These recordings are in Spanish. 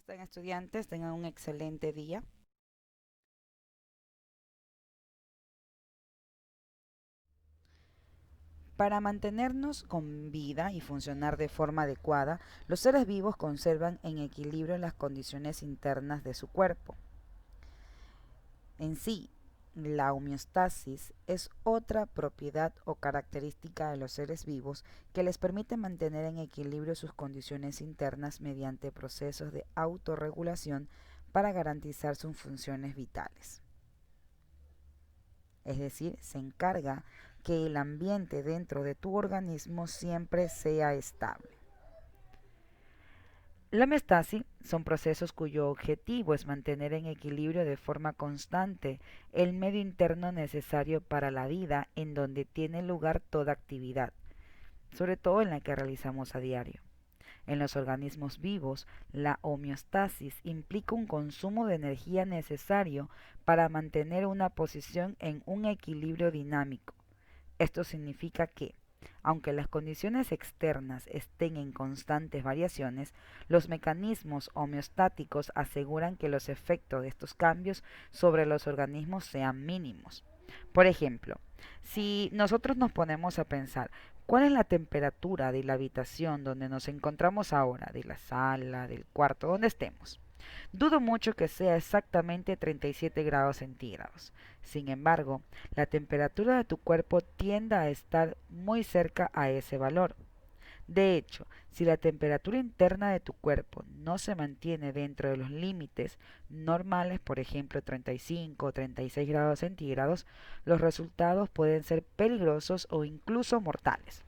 están, estudiantes? Tengan un excelente día. Para mantenernos con vida y funcionar de forma adecuada, los seres vivos conservan en equilibrio las condiciones internas de su cuerpo. En sí, la homeostasis es otra propiedad o característica de los seres vivos que les permite mantener en equilibrio sus condiciones internas mediante procesos de autorregulación para garantizar sus funciones vitales. Es decir, se encarga que el ambiente dentro de tu organismo siempre sea estable. La homeostasis son procesos cuyo objetivo es mantener en equilibrio de forma constante el medio interno necesario para la vida en donde tiene lugar toda actividad, sobre todo en la que realizamos a diario. En los organismos vivos, la homeostasis implica un consumo de energía necesario para mantener una posición en un equilibrio dinámico. Esto significa que, aunque las condiciones externas estén en constantes variaciones, los mecanismos homeostáticos aseguran que los efectos de estos cambios sobre los organismos sean mínimos. Por ejemplo, si nosotros nos ponemos a pensar cuál es la temperatura de la habitación donde nos encontramos ahora, de la sala, del cuarto, donde estemos, dudo mucho que sea exactamente 37 grados centígrados. Sin embargo, la temperatura de tu cuerpo tiende a estar muy cerca a ese valor. De hecho, si la temperatura interna de tu cuerpo no se mantiene dentro de los límites normales, por ejemplo 35 o 36 grados centígrados, los resultados pueden ser peligrosos o incluso mortales.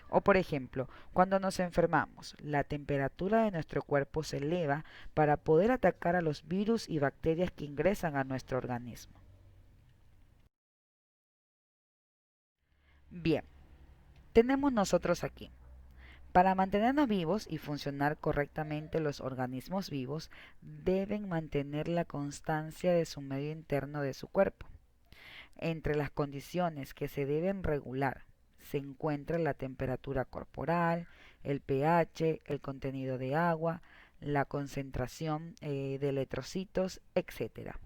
O por ejemplo, cuando nos enfermamos, la temperatura de nuestro cuerpo se eleva para poder atacar a los virus y bacterias que ingresan a nuestro organismo. Bien, tenemos nosotros aquí. Para mantenernos vivos y funcionar correctamente, los organismos vivos deben mantener la constancia de su medio interno de su cuerpo. Entre las condiciones que se deben regular se encuentra la temperatura corporal, el pH, el contenido de agua, la concentración de eritrocitos, etcétera.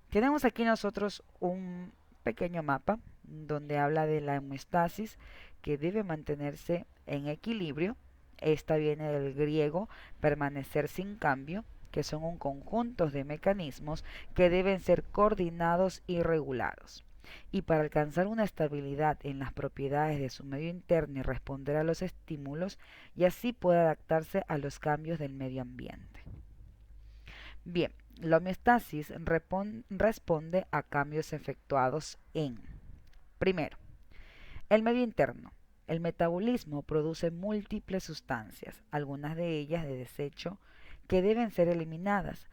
Tenemos aquí nosotros un pequeño mapa donde habla de la homeostasis que debe mantenerse en equilibrio. Esta viene del griego permanecer sin cambio, que son un conjunto de mecanismos que deben ser coordinados y regulados. Y para alcanzar una estabilidad en las propiedades de su medio interno y responder a los estímulos, y así puede adaptarse a los cambios del medio ambiente. Bien, la homeostasis responde a cambios efectuados en, primero, el medio interno. El metabolismo produce múltiples sustancias, algunas de ellas de desecho, que deben ser eliminadas.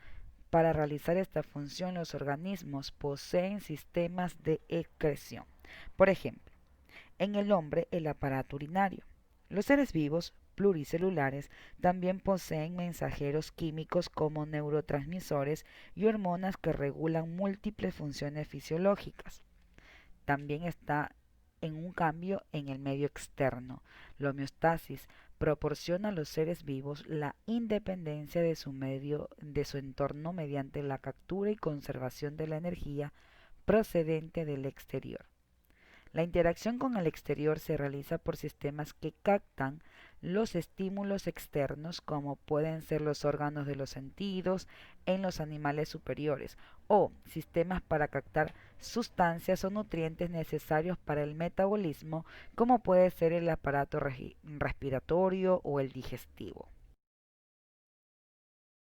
Para realizar esta función, los organismos poseen sistemas de excreción. Por ejemplo, en el hombre, el aparato urinario. Los seres vivos pluricelulares también poseen mensajeros químicos como neurotransmisores y hormonas que regulan múltiples funciones fisiológicas. También está en un cambio en el medio externo. La homeostasis proporciona a los seres vivos la independencia de su medio, de su entorno mediante la captura y conservación de la energía procedente del exterior. La interacción con el exterior se realiza por sistemas que captan los estímulos externos, como pueden ser los órganos de los sentidos en los animales superiores, o sistemas para captar sustancias o nutrientes necesarios para el metabolismo, como puede ser el aparato respiratorio o el digestivo.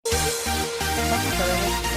Vamos a ver.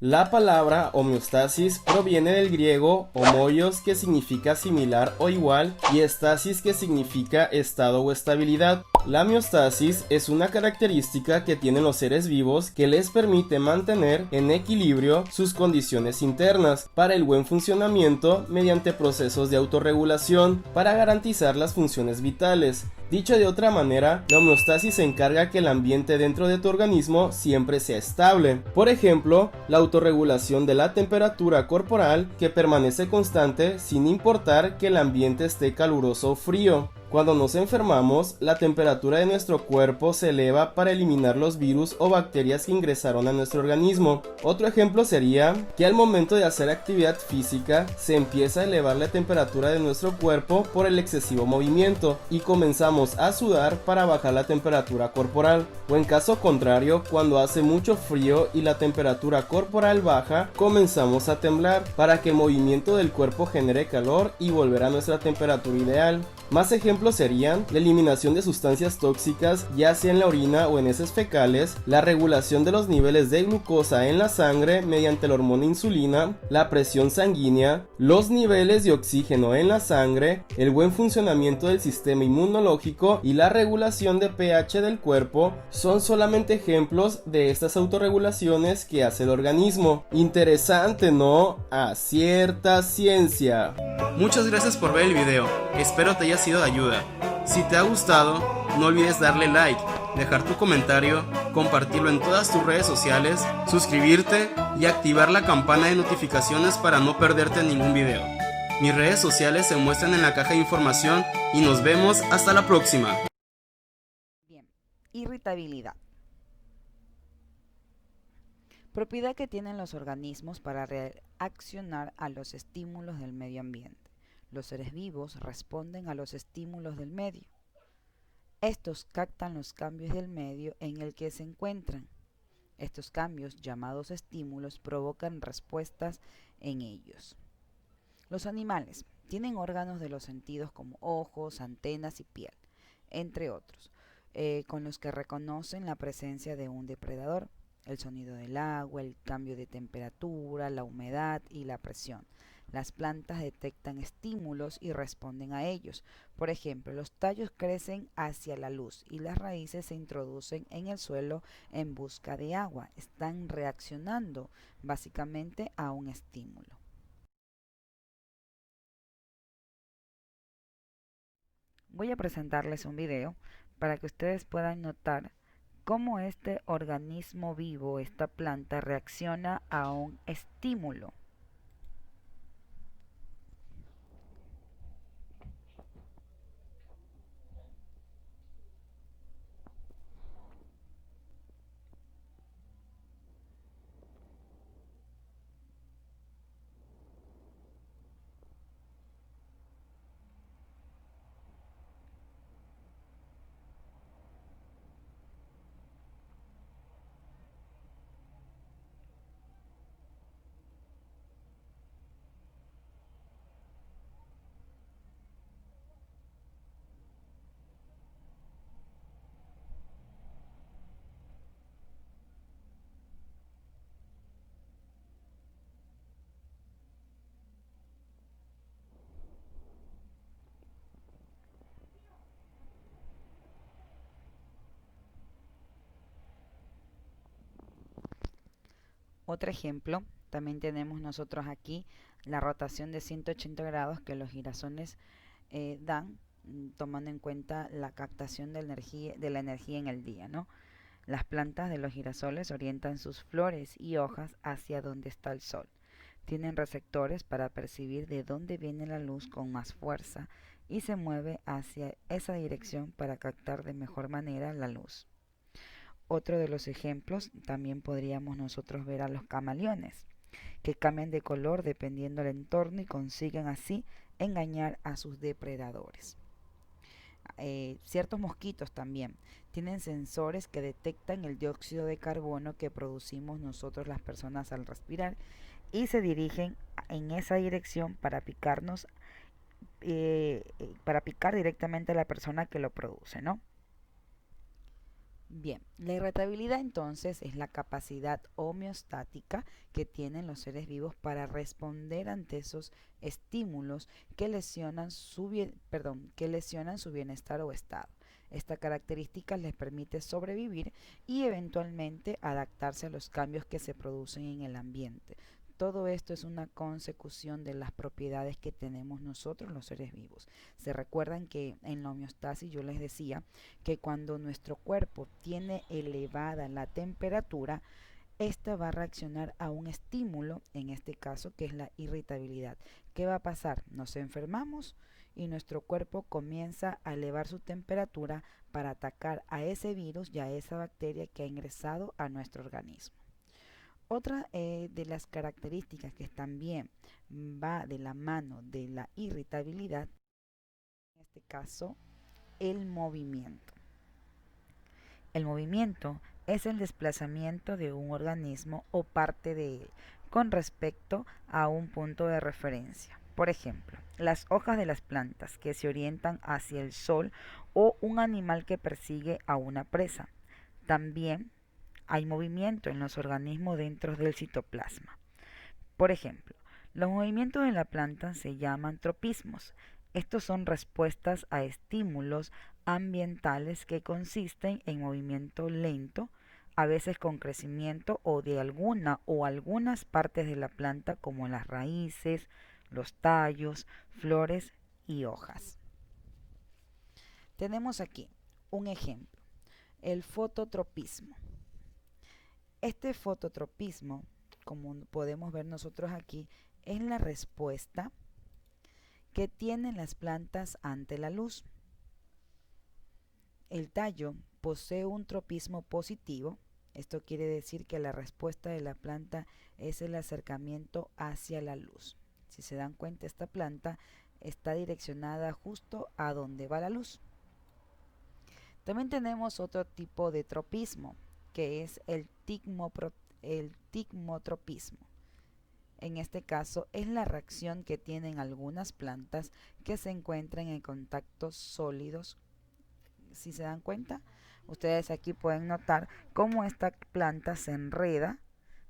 La palabra homeostasis proviene del griego homoios, que significa similar o igual, y estasis, que significa estado o estabilidad. La homeostasis es una característica que tienen los seres vivos que les permite mantener en equilibrio sus condiciones internas para el buen funcionamiento mediante procesos de autorregulación para garantizar las funciones vitales. Dicho de otra manera, la homeostasis se encarga que el ambiente dentro de tu organismo siempre sea estable. Por ejemplo, la autorregulación de la temperatura corporal, que permanece constante sin importar que el ambiente esté caluroso o frío. Cuando nos enfermamos, la temperatura de nuestro cuerpo se eleva para eliminar los virus o bacterias que ingresaron a nuestro organismo. Otro ejemplo sería que al momento de hacer actividad física se empieza a elevar la temperatura de nuestro cuerpo por el excesivo movimiento y comenzamos a sudar para bajar la temperatura corporal. O en caso contrario, cuando hace mucho frío y la temperatura corporal baja, comenzamos a temblar para que el movimiento del cuerpo genere calor y volver a nuestra temperatura ideal. Más ejemplos serían la eliminación de sustancias tóxicas, ya sea en la orina o en heces fecales, la regulación de los niveles de glucosa en la sangre mediante la hormona insulina, la presión sanguínea, los niveles de oxígeno en la sangre, el buen funcionamiento del sistema inmunológico y la regulación de pH del cuerpo son solamente ejemplos de estas autorregulaciones que hace el organismo. Interesante, ¿no? A cierta ciencia. Muchas gracias por ver el video, espero te haya sido de ayuda. Si te ha gustado, no olvides darle like, dejar tu comentario, compartirlo en todas tus redes sociales, suscribirte y activar la campana de notificaciones para no perderte ningún video. Mis redes sociales se muestran en la caja de información y nos vemos hasta la próxima. Bien, irritabilidad. Propiedad que tienen los organismos para reaccionar a los estímulos del medio ambiente. Los seres vivos responden a los estímulos del medio. Estos captan los cambios del medio en el que se encuentran. Estos cambios, llamados estímulos, provocan respuestas en ellos. Los animales tienen órganos de los sentidos como ojos, antenas y piel, entre otros, con los que reconocen la presencia de un depredador. El sonido del agua, el cambio de temperatura, la humedad y la presión. Las plantas detectan estímulos y responden a ellos. Por ejemplo, los tallos crecen hacia la luz y las raíces se introducen en el suelo en busca de agua. Están reaccionando básicamente a un estímulo. Voy a presentarles un video para que ustedes puedan notar cómo este organismo vivo, esta planta, reacciona a un estímulo. Otro ejemplo, también tenemos nosotros aquí la rotación de 180 grados que los girasoles dan, tomando en cuenta la captación de la energía en el día, ¿no? Las plantas de los girasoles orientan sus flores y hojas hacia donde está el sol. Tienen receptores para percibir de dónde viene la luz con más fuerza y se mueve hacia esa dirección para captar de mejor manera la luz. Otro de los ejemplos también podríamos nosotros ver a los camaleones, que cambian de color dependiendo del entorno y consiguen así engañar a sus depredadores. Ciertos mosquitos también tienen sensores que detectan el dióxido de carbono que producimos nosotros las personas al respirar y se dirigen en esa dirección para picarnos, para picar directamente a la persona que lo produce, ¿no? Bien, la irritabilidad entonces es la capacidad homeostática que tienen los seres vivos para responder ante esos estímulos que lesionan su bienestar o estado. Esta característica les permite sobrevivir y eventualmente adaptarse a los cambios que se producen en el ambiente. Todo esto es una consecución de las propiedades que tenemos nosotros los seres vivos. Se recuerdan que en la homeostasis yo les decía que cuando nuestro cuerpo tiene elevada la temperatura, esta va a reaccionar a un estímulo, en este caso que es la irritabilidad. ¿Qué va a pasar? Nos enfermamos y nuestro cuerpo comienza a elevar su temperatura para atacar a ese virus y a esa bacteria que ha ingresado a nuestro organismo. Otra de las características que también va de la mano de la irritabilidad, en este caso, el movimiento. El movimiento es el desplazamiento de un organismo o parte de él con respecto a un punto de referencia. Por ejemplo, las hojas de las plantas que se orientan hacia el sol o un animal que persigue a una presa. También hay movimiento en los organismos dentro del citoplasma. Por ejemplo, los movimientos de la planta se llaman tropismos. Estos son respuestas a estímulos ambientales que consisten en movimiento lento, a veces con crecimiento o de alguna o algunas partes de la planta como las raíces, los tallos, flores y hojas. Tenemos aquí un ejemplo, el fototropismo. Este fototropismo, como podemos ver nosotros aquí, es la respuesta que tienen las plantas ante la luz. El tallo posee un tropismo positivo. Esto quiere decir que la respuesta de la planta es el acercamiento hacia la luz. Si se dan cuenta, esta planta está direccionada justo a donde va la luz. También tenemos otro tipo de tropismo, que es el tigmotropismo. En este caso es la reacción que tienen algunas plantas que se encuentran en contactos sólidos. Si se dan cuenta, ustedes aquí pueden notar cómo esta planta se enreda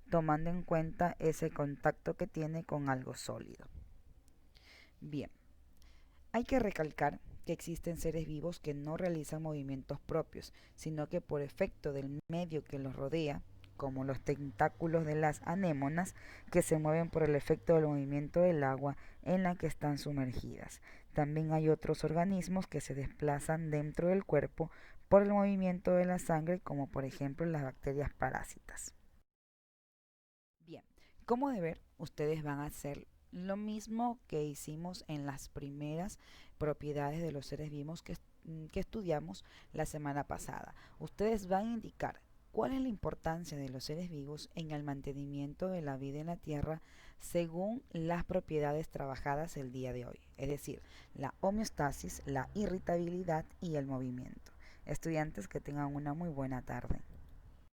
tomando en cuenta ese contacto que tiene con algo sólido. Bien, hay que recalcar que existen seres vivos que no realizan movimientos propios, sino que por efecto del medio que los rodea, como los tentáculos de las anémonas, que se mueven por el efecto del movimiento del agua en la que están sumergidas. También hay otros organismos que se desplazan dentro del cuerpo por el movimiento de la sangre, como por ejemplo las bacterias parásitas. Bien, como de ver, ustedes van a hacer lo mismo que hicimos en las primeras propiedades de los seres vivos que estudiamos la semana pasada. Ustedes van a indicar cuál es la importancia de los seres vivos en el mantenimiento de la vida en la Tierra según las propiedades trabajadas el día de hoy, es decir, la homeostasis, la irritabilidad y el movimiento. Estudiantes, que tengan una muy buena tarde.